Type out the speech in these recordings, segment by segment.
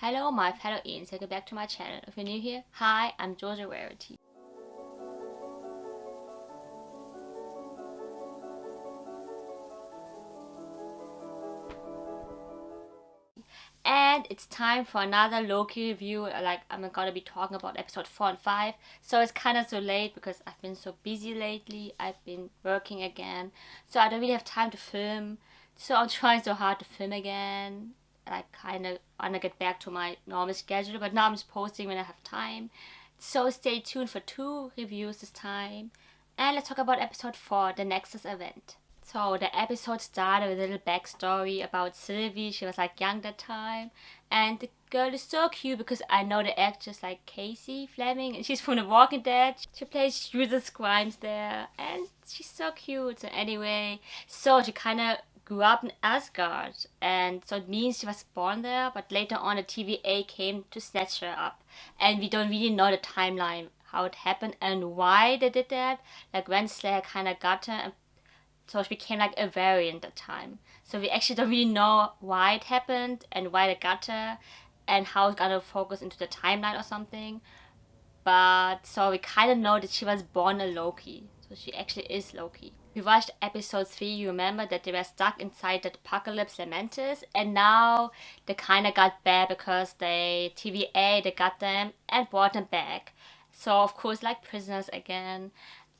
Hello my fellow Ians, welcome back to my channel. If you're new here, hi, I'm Georgia Rarity. And it's time for another Loki review. I'm gonna be talking about episode 4 and 5. So it's kind of so late because I've been so busy lately. I've been working again. So I don't really have time to film. So I'm trying so hard to film again. I kind of want to get back to my normal schedule. But now I'm just posting when I have time. So stay tuned for 2 reviews this time. And let's talk about episode 4, the Nexus event. So the episode started with a little backstory about Sylvie. She was like young that time, and the girl is so cute because I know the actress like Casey Fleming, and she's from The Walking Dead. She plays Judith Grimes there, and she's so cute. So anyway, so she kind of grew up in Asgard, and so it means she was born there. But later on, the TVA came to snatch her up, and we don't really know the timeline how it happened and why they did that. Like Renslayer kind of got her and so she became like a variant at the time. So we actually don't really know why it happened and why they got her and how it's gonna focus into the timeline or something. But so we kind of know that she was born a Loki. So she actually is Loki. We watched episode 3, you remember that they were stuck inside that apocalypse Lamentis, and now they kind of got bad because they got them and brought them back. So of course like prisoners again.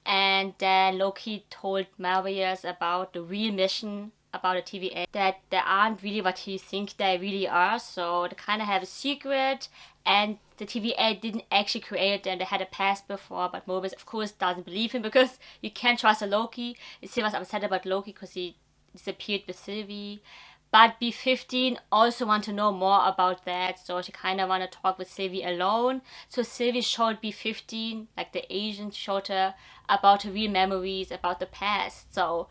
And then Loki told Mobius about the real mission about the TVA, that they aren't really what he thinks they really are. So they kind of have a secret, and the TVA didn't actually create them. They had a past before, but Mobius of course doesn't believe him because you can't trust a Loki. He was upset about Loki because he disappeared with Sylvie. But B15 also want to know more about that, so she kind of want to talk with Sylvie alone. So Sylvie showed B15, like the agent showed her about her real memories, about the past. So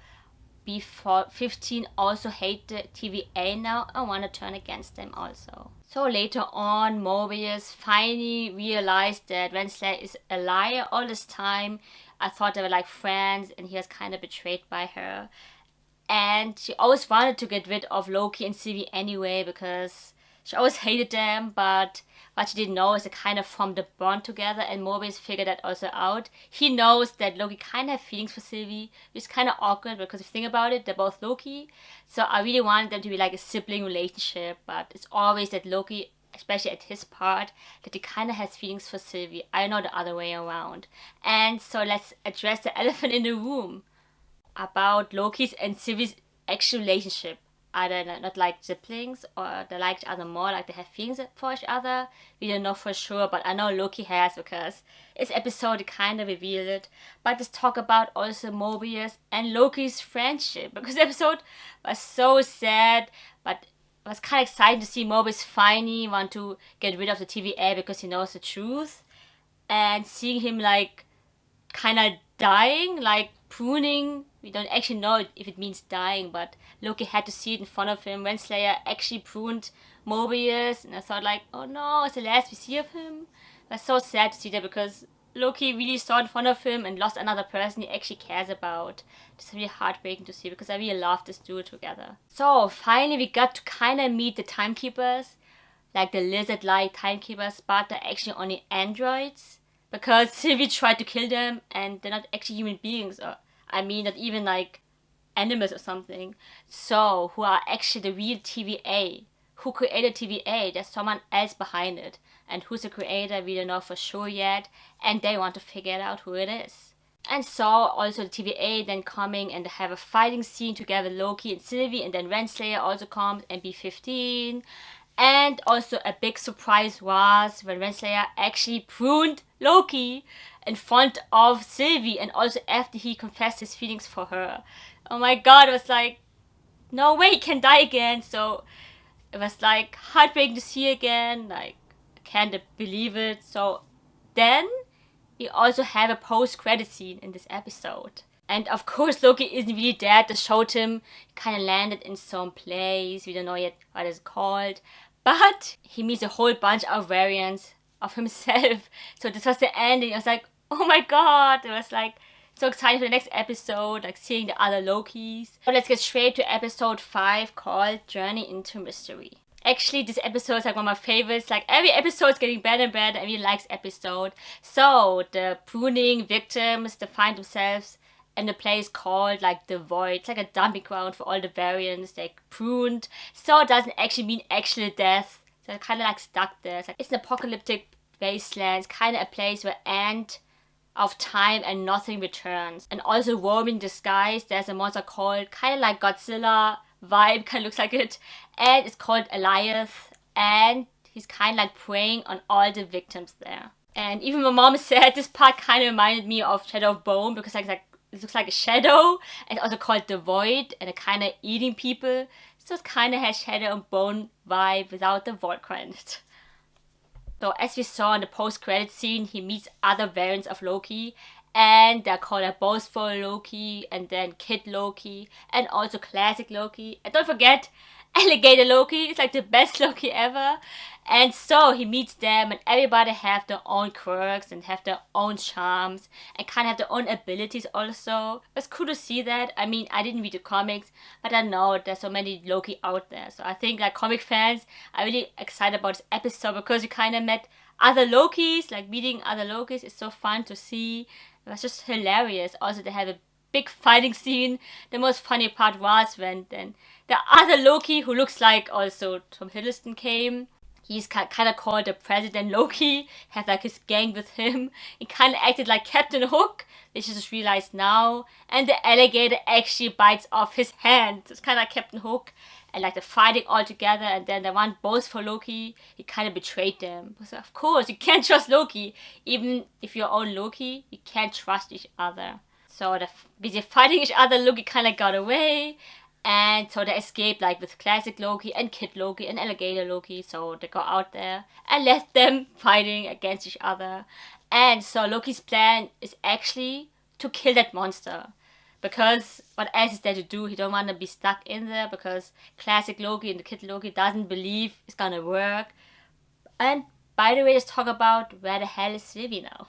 B15 also hate the TVA now and want to turn against them also. So later on, Mobius finally realized that Renslayer is a liar all this time. I thought they were like friends, and he was kind of betrayed by her. And she always wanted to get rid of Loki and Sylvie anyway because she always hated them, but what she didn't know is they kind of formed a bond together, and Mobius figured that also out. He knows that Loki kind of have feelings for Sylvie, which is kind of awkward because if you think about it, they're both Loki. So I really wanted them to be like a sibling relationship, but it's always that Loki, especially at his part, that he kind of has feelings for Sylvie. I know the other way around. And so let's address the elephant in the room about Loki's and Sylvie's actual relationship. Are they not like siblings, or they like each other more, like they have feelings for each other? We don't know for sure, but I know Loki has because this episode kind of revealed it. But let's talk about also Mobius and Loki's friendship, because the episode was so sad, but it was kind of exciting to see Mobius finally want to get rid of the TVA because he knows the truth, and seeing him like kind of dying, like pruning. We don't actually know if it means dying, but Loki had to see it in front of him. Renslayer actually pruned Mobius, and I thought like, oh no, it's the last we see of him. It was so sad to see that because Loki really saw in front of him and lost another person he actually cares about. It's really heartbreaking to see because I really love this duo together. So finally we got to kind of meet the timekeepers, like the lizard-like timekeepers, but they're actually only androids because Sylvie tried to kill them, and they're not actually human beings, or I mean not even like animals or something. So who are actually the real TVA? Who created TVA? There's someone else behind it, and who's the creator we don't know for sure yet, and they want to figure out who it is. And so also the TVA then coming and have a fighting scene together, Loki and Sylvie, and then Renslayer also comes and B15. And also a big surprise was when Renslayer actually pruned Loki in front of Sylvie, and also after he confessed his feelings for her. Oh my god, it was like, no way he can die again. So it was like heartbreaking to see again, like I can't believe it. So then we also have a post-credit scene in this episode. And of course Loki isn't really dead. They showed him kind of landed in some place, we don't know yet what it's called, but he meets a whole bunch of variants of himself. So this was the ending. I was like, oh my god, it was like so excited for the next episode, like seeing the other Lokis. So let's get straight to episode 5 called Journey into Mystery. Actually, this episode is like one of my favorites. Like every episode is getting better and better. I really like this episode. So the pruning victims, they find themselves in a place called like the void. It's like a dumping ground for all the variants they pruned. So it doesn't actually mean actual death. So they're kind of like stuck there. It's an apocalyptic wasteland. It's kind of a place where end of time and nothing returns. And also roaming the skies, there's a monster called kind of like Godzilla vibe, kind of looks like it, and it's called Elias, and he's kind of like preying on all the victims there. And even my mom said this part kind of reminded me of Shadow of Bone because like it looks like a shadow, and it's also called the Void, and it kind of eating people. So it kind of has Shadow of Bone vibe without the void credit. So as we saw in the post-credit scene, he meets other variants of Loki, and they're called a boastful Loki, and then Kid Loki, and also classic Loki. And don't forget, alligator Loki is like the best Loki ever. And so he meets them, and everybody have their own quirks and have their own charms and kind of have their own abilities also. It's cool to see that. I mean, I didn't read the comics, but I know there's so many Loki out there. So I think like comic fans are really excited about this episode because you kind of met other Lokis, like meeting other Lokis is so fun to see. It was just hilarious. Also, they have a big fighting scene. The most funny part was when then the other Loki, who looks like also Tom Hiddleston, came. He's kind of called the President Loki, have like his gang with him. He kind of acted like Captain Hook, which I just realized now. And the alligator actually bites off his hand. It's kind of like Captain Hook. And like they're fighting all together, and then the one both for Loki, he kind of betrayed them. So of course, you can't trust Loki. Even if you're own Loki, you can't trust each other. So they're busy fighting each other. Loki kind of got away. And so they escaped like with classic Loki and Kid Loki and alligator Loki. So they go out there and left them fighting against each other. And so Loki's plan is actually to kill that monster. Because what else is there to do? He don't want to be stuck in there because classic Loki and the Kid Loki doesn't believe it's gonna work. And by the way, let's talk about where the hell is Sylvie now.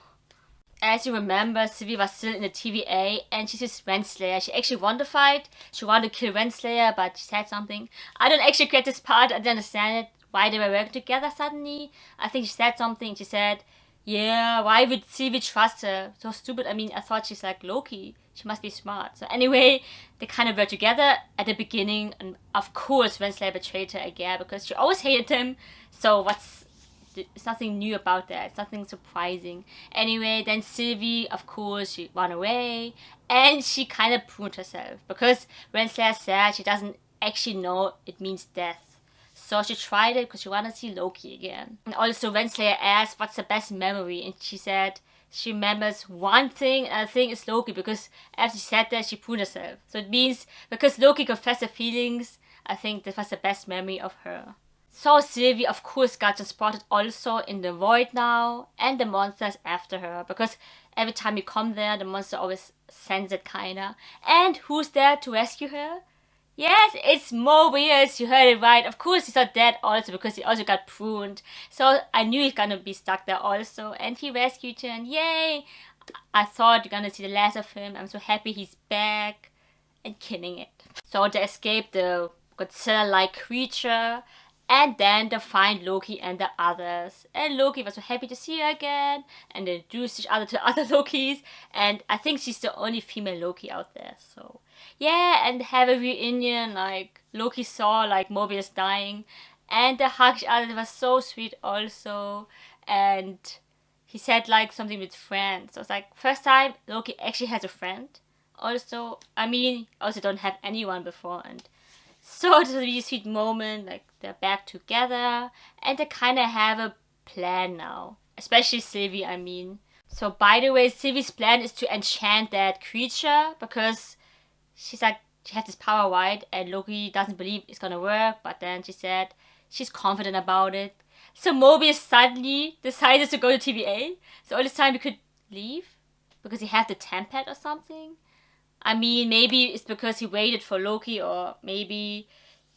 As you remember, Sylvie was still in the TVA and she's with Renslayer. She actually won the fight. She wanted to kill Renslayer, but she said something. I don't actually get this part. I don't understand it. Why they were working together suddenly. I think she said something. She said, yeah, why would Sylvie trust her? So stupid. I mean, I thought she's like Loki. She must be smart. So anyway, they kind of were together at the beginning. And of course, Renslayer betrayed her again because she always hated him. So it's nothing new about that. It's nothing surprising. Anyway, then Sylvie, of course, she ran away. And she kind of pruned herself. Because Renslayer said she doesn't actually know it means death. So she tried it because she wanted to see Loki again. And also Renslayer asked what's the best memory. And she said she remembers one thing, and the thing is Loki. Because after she said that, she pruned herself. So it means because Loki confessed her feelings, I think that was the best memory of her. So Sylvie, of course, got transported also in the void now. And the monster's after her. Because every time you come there, the monster always sends it kinda. And who's there to rescue her? Yes, it's Mobius, you heard it right. Of course he's not dead also because he also got pruned. So I knew he's gonna be stuck there also. And he rescued her and yay! I thought you're gonna see the last of him. I'm so happy he's back and killing it. So they escaped the Godzilla-like creature. And then they find Loki and the others. And Loki was so happy to see her again. And they introduced each other to other Lokis. And I think she's the only female Loki out there. So yeah, and have a reunion. Like Loki saw like Mobius dying. And they hugged each other. It was so sweet also. And he said like something with friends. So it's like first time Loki actually has a friend. Also, I mean, also don't have anyone before. And so it's a really sweet moment, like they're back together and they kind of have a plan now. Especially Sylvie, I mean. So by the way, Sylvie's plan is to enchant that creature because she's like, she has this power, right? And Loki doesn't believe it's gonna work, but then she said she's confident about it. So Mobius suddenly decided to go to TVA. So all this time we could leave because he had the temp-pad or something. I mean, maybe it's because he waited for Loki, or maybe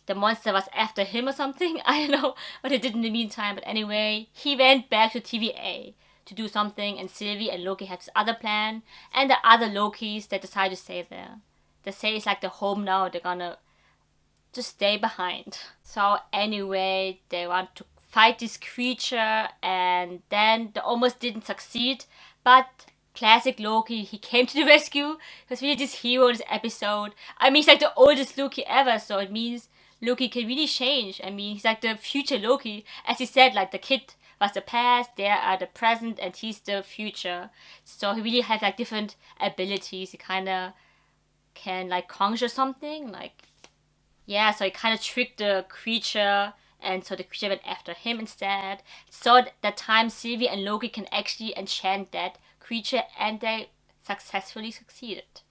the monster was after him or something. I don't know what he did in the meantime. But anyway, he went back to TVA to do something, and Sylvie and Loki had this other plan. And the other Lokis that decided to stay there. They say it's like the home now. They're gonna to stay behind. So anyway, they want to fight this creature, and then they almost didn't succeed, but classic Loki, he came to the rescue. He was really this hero in this episode. I mean, he's like the oldest Loki ever, so it means Loki can really change. I mean, he's like the future Loki. As he said, like the kid was the past, they are the present, and he's the future. So he really has like different abilities. He kind of can like conjure something, like, yeah, so he kind of tricked the creature, and so the creature went after him instead. So that time Sylvie and Loki can actually enchant that creature, and they successfully succeeded.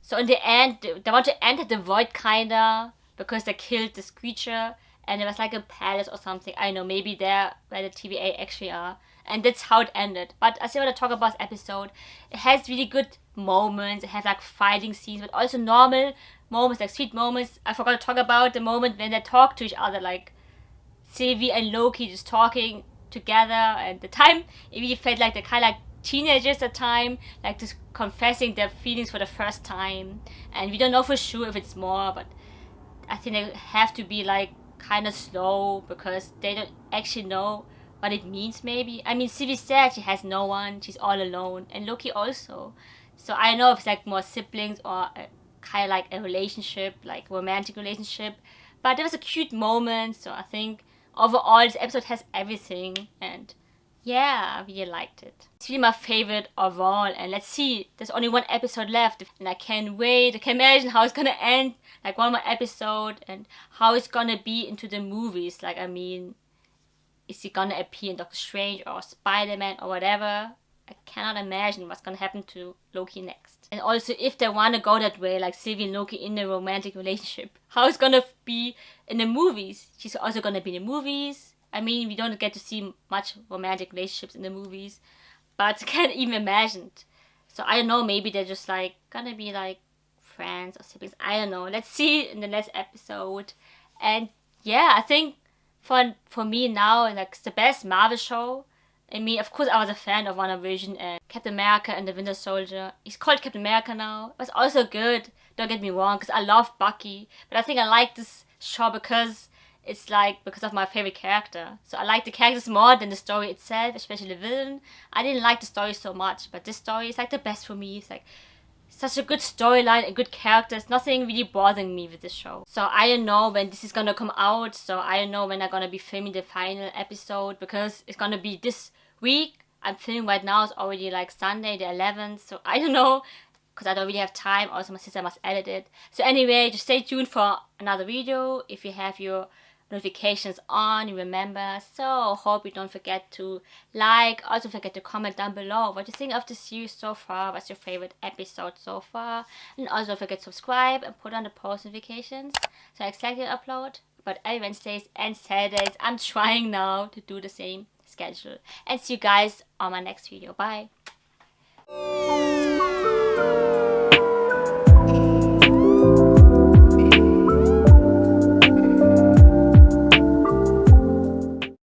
So in the end, they want to enter the void kinda because they killed this creature, and it was like a palace or something. I know, maybe there where the TVA actually are, and that's how it ended. But I still want to talk about this episode. It has really good moments. It has like fighting scenes, but also normal moments, like sweet moments. I forgot to talk about the moment when they talk to each other, like Sylvie and Loki just talking together, and the time it really felt like they're kind of like teenagers at the time, like just confessing their feelings for the first time. And we don't know for sure if it's more, but I think they have to be like kind of slow because they don't actually know what it means. Maybe, I mean, Sylvie said she has no one, she's all alone, and Loki also. So I don't know if it's like more siblings or kind of like a relationship, like romantic relationship. But there was a cute moment, so I think overall this episode has everything, and yeah, I really liked it. It's really my favorite overall, and let's see, there's only one episode left, and I can't wait. I can imagine how it's gonna end, like one more episode, and how it's gonna be into the movies. Like, I mean, is he gonna appear in Doctor Strange or Spider-Man or whatever? I cannot imagine what's gonna happen to Loki next. And also, if they wanna go that way, like Sylvie and Loki in a romantic relationship, how it's gonna be in the movies? She's also gonna be in the movies. I mean, we don't get to see much romantic relationships in the movies, but I can't even imagine it. So I don't know, maybe they're just like gonna be like friends or siblings. I don't know. Let's see in the next episode. And yeah, I think for me now, like, it's the best Marvel show. I mean, of course, I was a fan of WandaVision and Captain America and the Winter Soldier. He's called Captain America now. It was also good, don't get me wrong, because I love Bucky. But I think I like this show because it's like because of my favorite character. So I like the characters more than the story itself, especially the villain. I didn't like the story so much, but this story is like the best for me. It's like such a good storyline and good characters. Nothing really bothering me with this show. So I don't know when this is gonna come out. So I don't know when I'm gonna be filming the final episode, because it's gonna be this week. I'm filming right now. It's already like Sunday the 11th. So I don't know, because I don't really have time. Also, my sister must edit it. So anyway, just stay tuned for another video. If you have your notifications on, you remember. So hope you don't forget to like. Also forget to comment down below what you think of the series so far. What's your favorite episode so far? And also don't forget to subscribe and put on the post notifications so I exactly upload. But every Wednesdays and Saturdays, I'm trying now to do the same schedule. And see you guys on my next video. Bye.